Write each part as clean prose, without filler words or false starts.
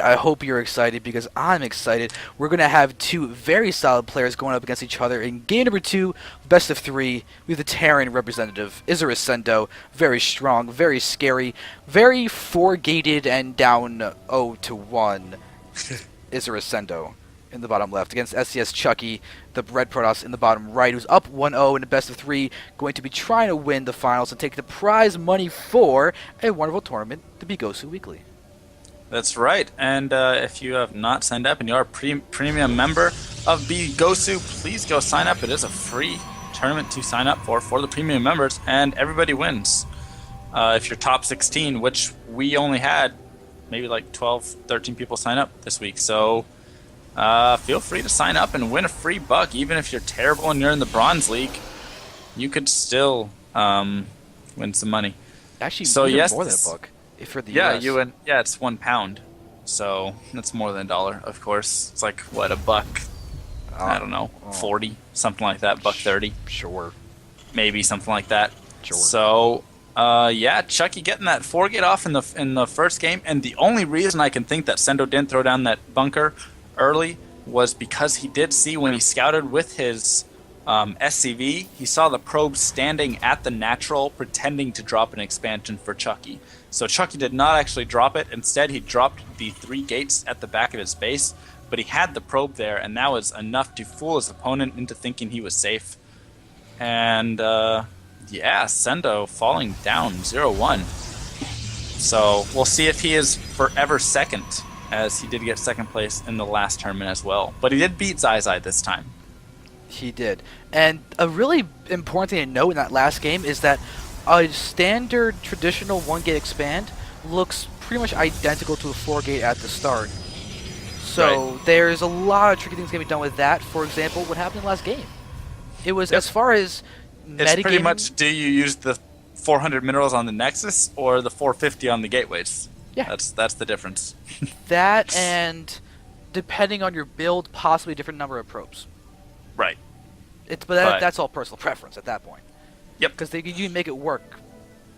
I hope you're excited because I'm excited. We're going to have two very solid players going up against each other in game number 2, best of 3. We have the Terran representative, isurus.SenDoh. Very strong, very scary, very four-gated and down 0-1 isurus.SenDoh in the bottom left against SCS.Chucky, the red Protoss in the bottom right, who's up 1-0 in the best of 3, going to be trying to win the finals and take the prize money for a wonderful tournament, the BeGosu Weekly. That's right, and if you have not signed up and you are a premium member of BeGosu, please go sign up. It is a free tournament to sign up for the premium members, and everybody wins. If you're top 16, which we only had maybe like 12, 13 people sign up this week, so feel free to sign up and win a free buck. Even if you're terrible and you're in the Bronze League, you could still win some money. Actually, so yes, more than a buck. If for the yeah, US. it's £1, so that's more than $1. Of course, it's like what, a buck? I don't know, 40, something like that. Buck 30. Sure. Maybe something like that. Sure. So, yeah, Chucky getting that 4-gate off in the first game, and the only reason I can think that SenDoh didn't throw down that bunker early was because he did see when he scouted with his SCV, he saw the probe standing at the natural pretending to drop an expansion for Chucky. So Chucky did not actually drop it. Instead, he dropped the 3 gates at the back of his base, but he had the probe there, and that was enough to fool his opponent into thinking he was safe. And yeah, SenDoh falling down 0-1. So we'll see if he is forever second, as he did get second place in the last tournament as well. But he did beat Zai this time. He did. And a really important thing to note in that last game is that a standard traditional 1-gate expand looks pretty much identical to a 4-gate at the start. So right. There's a lot of tricky things going to be done with that. For example, what happened in the last game. It was, as far as it's pretty much, do you use the 400 minerals on the Nexus or the 450 on the gateways? Yeah. That's the difference. That, and depending on your build, possibly a different number of probes. Right. But that's all personal preference at that point. Yep. Because you can make it work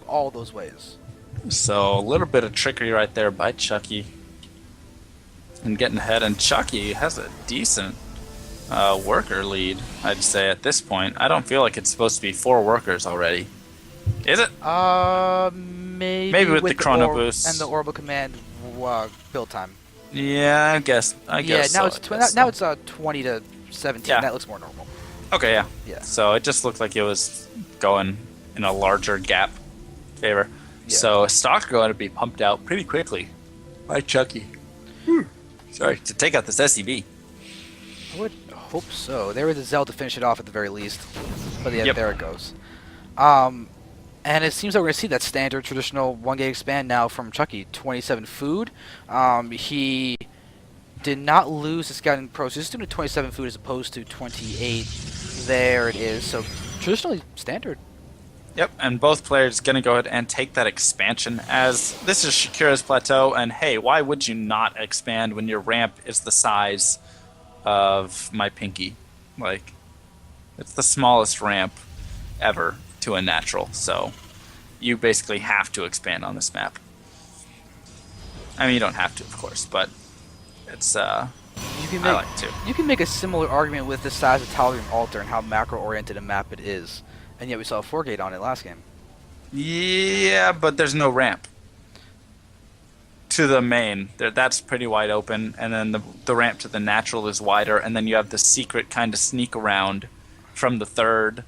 all those ways. So a little bit of trickery right there by Chucky. And getting ahead. And Chucky has a decent worker lead, I'd say, at this point. I don't feel like it's supposed to be 4 workers already. Is it? Maybe with the chrono boost. And the orbital command build time. Yeah, I guess Yeah, now so, now it's 20 to 17. Yeah. That looks more normal. Okay, yeah. Yeah. So it just looked like it was going in a larger gap favor. Yeah. So stock going to be pumped out pretty quickly by Chucky. Sorry, to take out this SCV. I would hope so. There was a Zell to finish it off at the very least. But yeah, Yep. there it goes. And it seems like we're going to see that standard traditional 1-gate expand now from Chucky. 27 food. He did not lose the scouting pro, so he's doing 27 food as opposed to 28. There it is. So traditionally standard. Yep, and both players going to go ahead and take that expansion, as this is Shakuras Plateau, and hey, why would you not expand when your ramp is the size of my pinky? Like, it's the smallest ramp ever to a natural, so you basically have to expand on this map. I mean, you don't have to, of course, but it's, I like to. You can make a similar argument with the size of Tal'Darim Altar and how macro-oriented a map it is. And yet we saw a 4-gate on it last game. Yeah, but there's no ramp to the main. That's pretty wide open, and then the ramp to the natural is wider, and then you have the secret kind of sneak around from the third.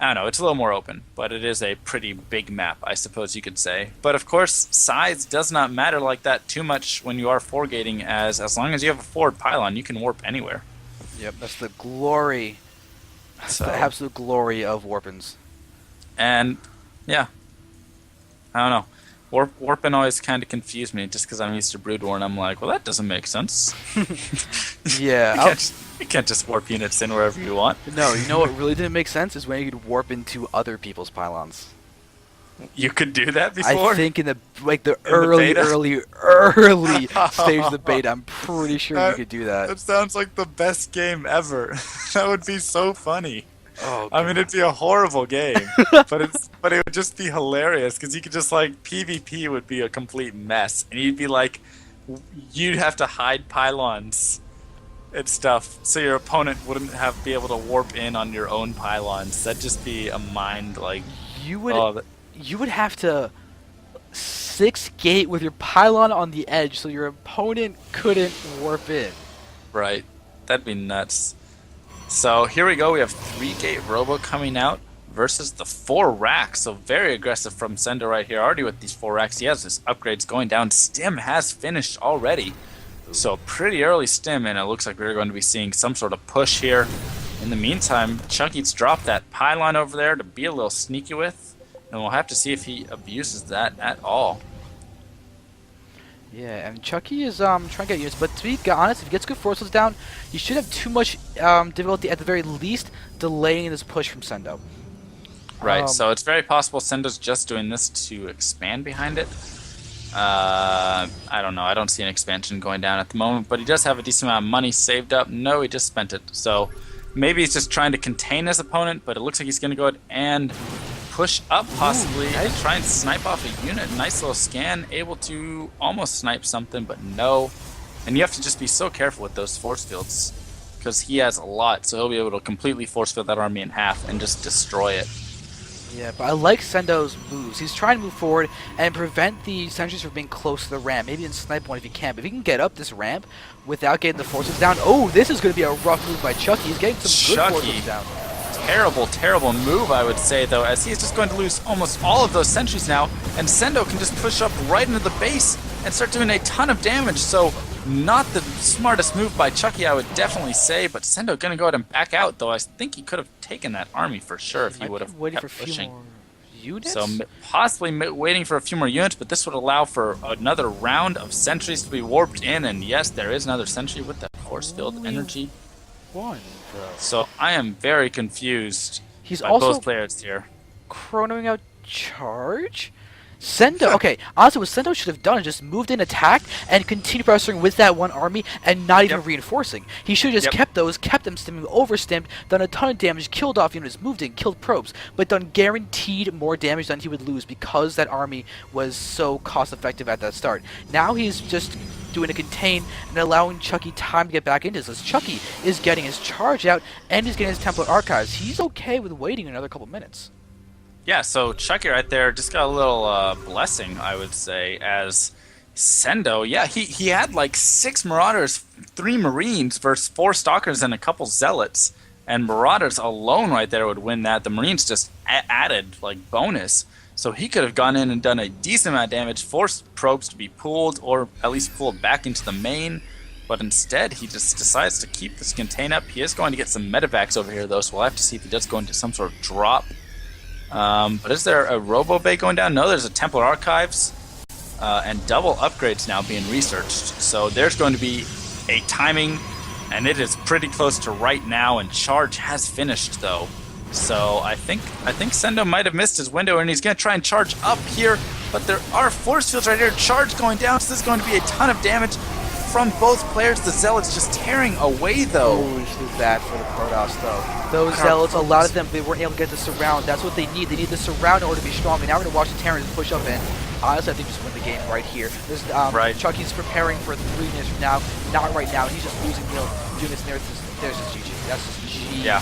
I don't know, it's a little more open, but it is a pretty big map, I suppose you could say. But of course, size does not matter like that too much when you are 4-gating, as long as you have a forward pylon, you can warp anywhere. Yep, that's the glory. That's the absolute glory of warpins. And, yeah. I don't know. Warping always kind of confused me, just because I'm used to Brood War, and I'm like, well, that doesn't make sense. Yeah. You can't just warp units in wherever you want. No, you know what really didn't make sense is when you could warp into other people's pylons. You could do that before? I think in the early stage of the beta, I'm pretty sure you could do that. That sounds like the best game ever. That would be so funny. Oh, I mean, it'd be a horrible game, but it would just be hilarious because you could just like PvP would be a complete mess, and you'd be like you'd have to hide pylons and stuff, so your opponent wouldn't be able to warp in on your own pylons. That'd just be a mind like. You would Oh, you would have to 6-gate with your pylon on the edge so your opponent couldn't warp in. right. That'd be nuts. So here we go. We have 3-gate Robo coming out versus the 4 racks. So very aggressive from SenDoh right here. Already with these 4 racks, he has his upgrades going down. Stim has finished already. So pretty early Stim, and it looks like we're going to be seeing some sort of push here. In the meantime, Chucky's dropped that pylon over there to be a little sneaky with, and we'll have to see if he abuses that at all. Yeah, and Chucky is trying to get units, but to be honest, if he gets good forces down, he should have too much difficulty at the very least delaying this push from SenDoh. Right, so it's very possible SenDoh's just doing this to expand behind it. I don't know. I don't see an expansion going down at the moment, but he does have a decent amount of money saved up. No, he just spent it. So maybe he's just trying to contain his opponent, but it looks like he's going to go ahead and push up possibly and try and snipe off a unit. Nice little scan, able to almost snipe something, but no. And you have to just be so careful with those force fields because he has a lot, so he'll be able to completely force field that army in half and just destroy it. Yeah, but I like SenDoh's moves. He's trying to move forward and prevent the sentries from being close to the ramp. Maybe even snipe one if he can. But if he can get up this ramp without getting the forces down, oh, this is going to be a rough move by Chucky. He's getting some good forces down. Terrible, terrible move, I would say, though, as he's just going to lose almost all of those sentries now, and SenDoh can just push up right into the base and start doing a ton of damage. So not the smartest move by Chucky, I would definitely say, but SenDoh going to go ahead and back out, though I think he could have taken that army for sure if he would have waiting kept for a few pushing. more units? So possibly waiting for a few more units, but this would allow for another round of sentries to be warped in, and yes, there is another sentry with that force field energy. One, though. So I am very confused He's by also both players here. chronoing out charge? SenDoh, okay, honestly what SenDoh should have done is just moved in, attacked, and continued pressuring with that one army and not even reinforcing. He should have just kept them stimming, overstimmed, done a ton of damage, killed off units, moved in, killed probes, but done guaranteed more damage than he would lose because that army was so cost effective at that start. Now he's just doing a contain and allowing Chucky time to get back into this. As Chucky is getting his charge out and he's getting his Templar Archives. He's okay with waiting another couple minutes. Yeah, so Chucky right there just got a little blessing, I would say, as SenDoh. Yeah, he had like 6 Marauders, 3 Marines versus 4 Stalkers and a couple Zealots. And Marauders alone right there would win that. The Marines just added like bonus. So he could have gone in and done a decent amount of damage, forced probes to be pulled or at least pulled back into the main. But instead, he just decides to keep this contain up. He is going to get some medevacs over here, though, so we'll have to see if he does go into some sort of drop. But is there a Robo Bay going down? No, there's a Templar Archives and double upgrades now being researched. So there's going to be a timing, and it is pretty close to right now, and charge has finished, though. So I think SenDoh might have missed his window, and he's going to try and charge up here, but there are force fields right here. Charge going down, so this is going to be a ton of damage from both players. The Zealots just tearing away, though. Oh, this is bad for the Protoss, though. Those Zealots, a lot of them, they weren't able to get the surround. That's what they need. They need the surround in order to be strong. And now we're going to watch the Terrans push up in. Honestly, I think just win the game right here. There's, Chucky's preparing for 3 minutes from now. Not right now. He's just losing units there. There's just GG. That's just GG. Yeah.